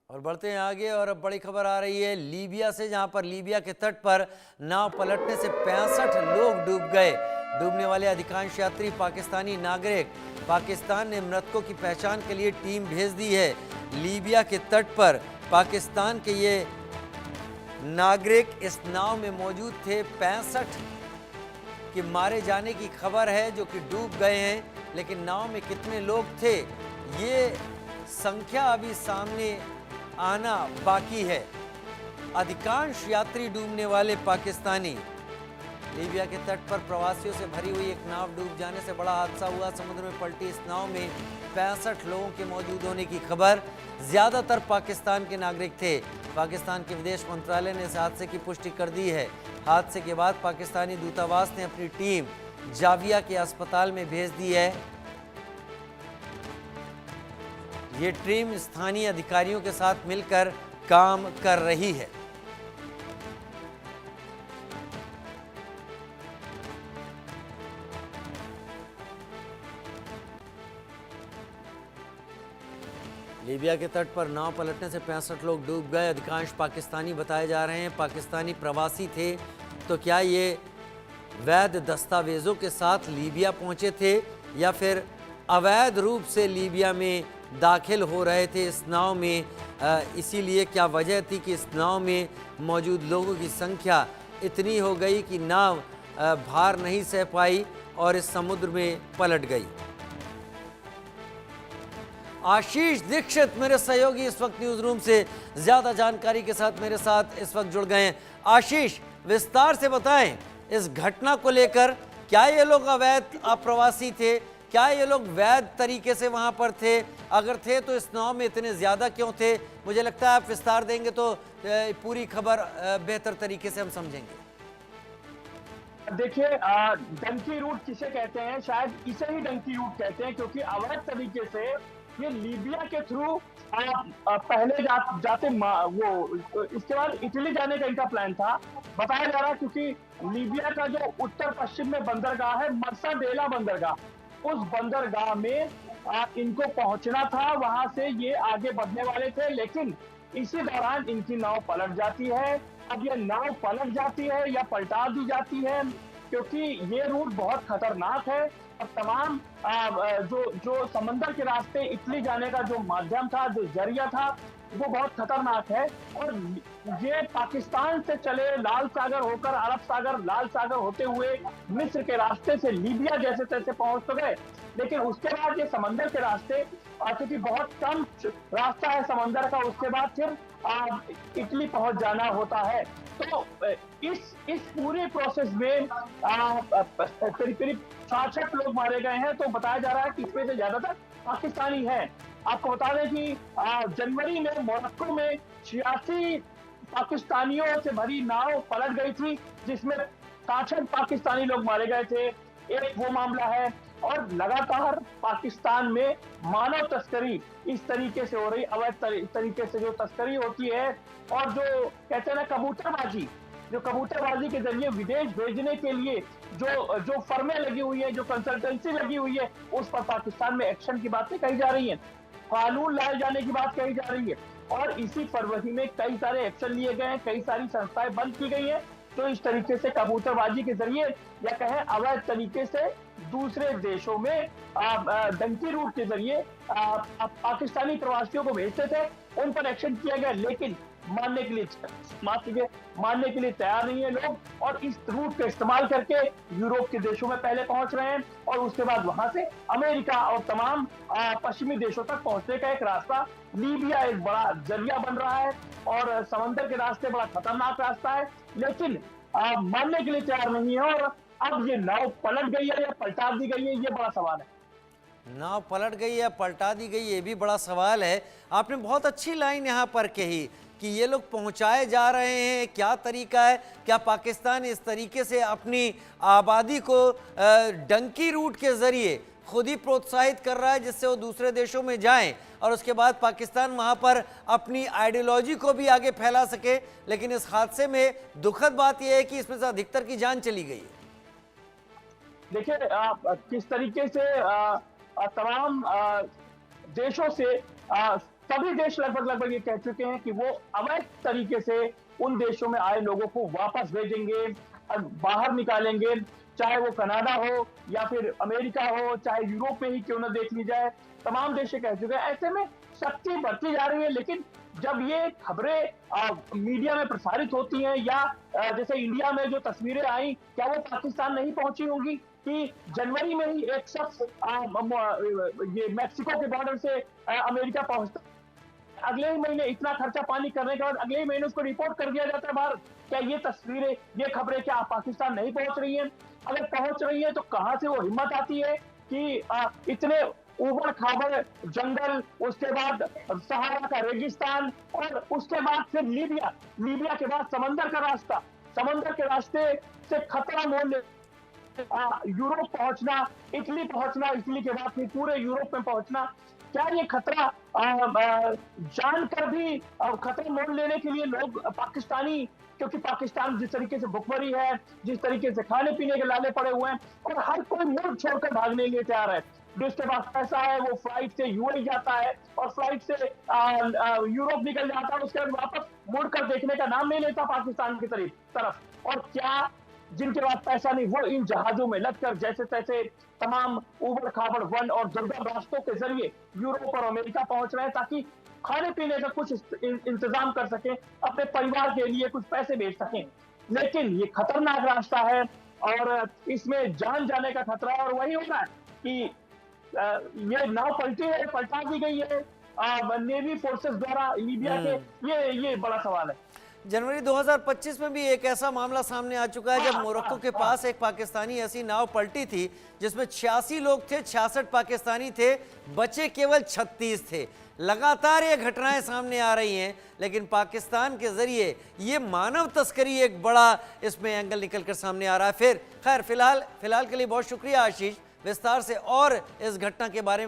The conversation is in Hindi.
और बढ़ते हैं आगे और अब बड़ी खबर आ रही है लीबिया से, जहां पर लीबिया के तट पर नाव पलटने से 65 लोग डूब गए। डूबने वाले अधिकांश यात्री पाकिस्तानी नागरिक। पाकिस्तान ने मृतकों की पहचान के लिए टीम भेज दी है। लीबिया के तट पर पाकिस्तान के ये नागरिक इस नाव में मौजूद थे। 65 के मारे जाने की खबर है जो कि डूब गए हैं, लेकिन नाव में कितने लोग थे ये संख्या अभी सामने आना बाकी है। अधिकांश यात्री डूबने वाले पाकिस्तानी। लीबिया के तट पर प्रवासियों से भरी हुई एक नाव डूब जाने से बड़ा हादसा हुआ। समुद्र में पलटी इस नाव में 65 लोगों के मौजूद होने की खबर। ज्यादातर पाकिस्तान के नागरिक थे। पाकिस्तान के विदेश मंत्रालय ने इस हादसे की पुष्टि कर दी है। हादसे के बाद पाकिस्तानी दूतावास ने अपनी टीम जाविया के अस्पताल में भेज दी है। ये टीम स्थानीय अधिकारियों के साथ मिलकर काम कर रही है। लीबिया के तट पर नाव पलटने से 65 लोग डूब गए। अधिकांश पाकिस्तानी बताए जा रहे हैं। पाकिस्तानी प्रवासी थे। तो क्या ये वैध दस्तावेजों के साथ लीबिया पहुंचे थे या फिर अवैध रूप से लीबिया में दाखिल हो रहे थे इस नाव में? इसीलिए क्या वजह थी कि इस नाव में मौजूद लोगों की संख्या इतनी हो गई कि नाव भार नहीं सह पाई और इस समुद्र में पलट गई? आशीष दीक्षित मेरे सहयोगी इस वक्त न्यूज रूम से ज्यादा जानकारी के साथ मेरे साथ इस वक्त जुड़ गए हैं। आशीष, विस्तार से बताएं इस घटना को लेकर। क्या ये लोग अवैध प्रवासी थे? क्या ये लोग वैध तरीके से वहां पर थे? अगर थे तो इस नाव में इतने ज्यादा क्यों थे? मुझे लगता है आप विस्तार देंगे तो पूरी खबर बेहतर तरीके से हम समझेंगे। देखिए, डंकी रूट किसे कहते हैं? शायद इसे ही डंकी रूट कहते हैं, क्योंकि अवैध तरीके से ये लीबिया के थ्रू पहले जाते वो इसके बाद इटली जाने का इनका प्लान था, बताया जा रहा है। क्योंकि लीबिया का जो उत्तर पश्चिम में बंदरगाह है, मर्साडेला बंदरगाह, उस बंदरगाह में इनको पहुंचना था। वहां से ये आगे बढ़ने वाले थे, लेकिन इसी दौरान इनकी नाव पलट जाती है। अब ये नाव पलट जाती है या पलटा दी जाती है, क्योंकि ये रूट बहुत खतरनाक है। और तमाम जो समंदर के रास्ते इटली जाने का जो माध्यम था, जो जरिया था, वो बहुत खतरनाक है। और ये पाकिस्तान से चले लाल सागर होकर, अरब सागर, लाल सागर होते हुए मिस्र के रास्ते से लीबिया जैसे तैसे पहुंच तो गए, लेकिन उसके बाद ये समंदर के रास्ते, क्योंकि बहुत कम रास्ता है समंदर का, उसके बाद फिर इटली पहुंच जाना होता है। तो इस पूरे प्रोसेस में करीब 66 लोग मारे गए हैं। तो बताया जा रहा है कि इसमें से ज्यादातर पाकिस्तानी हैं। आपको बता दें कि जनवरी में मोरक्को में 86 पाकिस्तानियों से भरी नाव पलट गई थी, जिसमें 66 पाकिस्तानी लोग मारे गए थे। एक वो मामला है। और लगातार पाकिस्तान में मानव तस्करी इस तरीके से हो रही, अवैध तरीके से जो तस्करी होती है, और जो कहते हैं ना कबूतरबाजी, जो कबूतरबाजी के जरिए विदेश भेजने के लिए जो फर्में लगी हुई है, जो कंसल्टेंसी लगी हुई है, उस पर पाकिस्तान में एक्शन की बातें कही जा रही हैं, कानून लाए जाने की बात कही जा रही है। और इसी फरवरी में कई सारे एक्शन लिए गए हैं, कई सारी संस्थाएं बंद की गई हैं, तो इस तरीके से कबूतरबाजी के जरिए या कहें अवैध तरीके से दूसरे देशों में डंकी रूट के जरिए पाकिस्तानी प्रवासियों को भेजते थे, उन पर एक्शन किया गया। लेकिन मानने के लिए तैयार नहीं है लोग, और इस रूट का इस्तेमाल करके यूरोप के देशों में पहले पहुंच रहे हैं, और उसके बाद वहां से अमेरिका और तमाम पश्चिमी देशों तक पहुंचने का एक रास्ता लीबिया एक बड़ा जरिया बन रहा है। और समंदर के रास्ते बड़ा खतरनाक रास्ता है, लेकिन मानने के लिए तैयार नहीं है। और अब ये नाव पलट गई है या पलटा दी गई है, ये बड़ा सवाल है। नाव पलट गई या पलटा दी गई, ये भी बड़ा सवाल है। आपने बहुत अच्छी लाइन यहाँ पर कही कि ये लोग पहुंचाए जा रहे हैं, क्या तरीका है? क्या पाकिस्तान इस तरीके से अपनी आबादी को डंकी रूट के जरिए खुद ही प्रोत्साहित कर रहा है, जिससे वो दूसरे देशों में जाएं और उसके बाद पाकिस्तान वहां पर अपनी आइडियोलॉजी को भी आगे फैला सके? लेकिन इस हादसे में दुखद बात यह है कि इसमें से अधिकतर की जान चली गई है। देखिए, किस तरीके से तमाम देशों से सभी देश लगभग ये कह चुके हैं कि वो अवैध तरीके से उन देशों में आए लोगों को वापस भेजेंगे और बाहर निकालेंगे, चाहे वो कनाडा हो या फिर अमेरिका हो, चाहे यूरोप में ही क्यों ना देख ली जाए, तमाम देश कह चुके हैं। ऐसे में सख्ती बढ़ती जा रही है, लेकिन जब ये खबरें मीडिया में प्रसारित होती हैं या जैसे इंडिया में जो तस्वीरें आई, क्या वो पाकिस्तान नहीं पहुंची होंगी कि जनवरी में ही एक शख्स ये मैक्सिको के बॉर्डर से अमेरिका पहुंचता, अगले ही महीने इतना खर्चा पानी करने के बाद अगले ही महीने उसको रिपोर्ट कर दिया जाता है बाहर। क्या ये तस्वीरें, ये खबरें क्या पाकिस्तान नहीं पहुंच रही हैं? अगर पहुंच रही है तो कहां से वो हिम्मत आती है कि इतने उबड़ खाबड़ जंगल, उसके बाद सहारा का रेगिस्तान और उसके बाद फिर लीबिया के बाद समंदर का रास्ता, समंदर के रास्ते से खतरा मोल यूरोप पहुंचना, इटली पहुंचना, इटली के बाद फिर पूरे यूरोप में पहुंचना। क्या ये खतरा जानकर भी खतरा मोल लेने के लिए लोग पाकिस्तानी, क्योंकि पाकिस्तान जिस तरीके से भुखमरी है, जिस तरीके से खाने पीने के लाले पड़े हुए हैं और हर कोई मुल्क छोड़कर भागने के लिए तैयार है, जिसके पास पैसा है वो फ्लाइट से यूएई जाता है और फ्लाइट से यूरोप निकल जाता है, उसके बाद वापस मुड़कर देखने का नाम नहीं लेता पाकिस्तान की तरफ। और क्या जिनके पास पैसा नहीं वो इन जहाजों में लगकर जैसे तैसे तमाम उबड़ खाबड़ वन और दुर्गम रास्तों के जरिए यूरोप और अमेरिका पहुंच रहे हैं ताकि खाने पीने का कुछ इंतजाम कर सकें, अपने परिवार के लिए कुछ पैसे भेज सकें। लेकिन ये खतरनाक रास्ता है और इसमें जान जाने का खतरा है और वही होगा कि ये नाव पलटा दी गई है नेवी फोर्सेस द्वारा लीबिया के, ये बड़ा सवाल है। जनवरी 2025 में भी एक ऐसा मामला सामने आ चुका है जब मोरक्को के पास एक पाकिस्तानी ऐसी नाव पलटी थी जिसमें 86 लोग थे, 66 पाकिस्तानी थे, बचे केवल 36 थे। लगातार ये घटनाएं सामने आ रही हैं, लेकिन पाकिस्तान के जरिए ये मानव तस्करी एक बड़ा इसमें एंगल निकलकर सामने आ रहा है। खैर फिलहाल के लिए बहुत शुक्रिया आशीष, विस्तार से और इस घटना के बारे में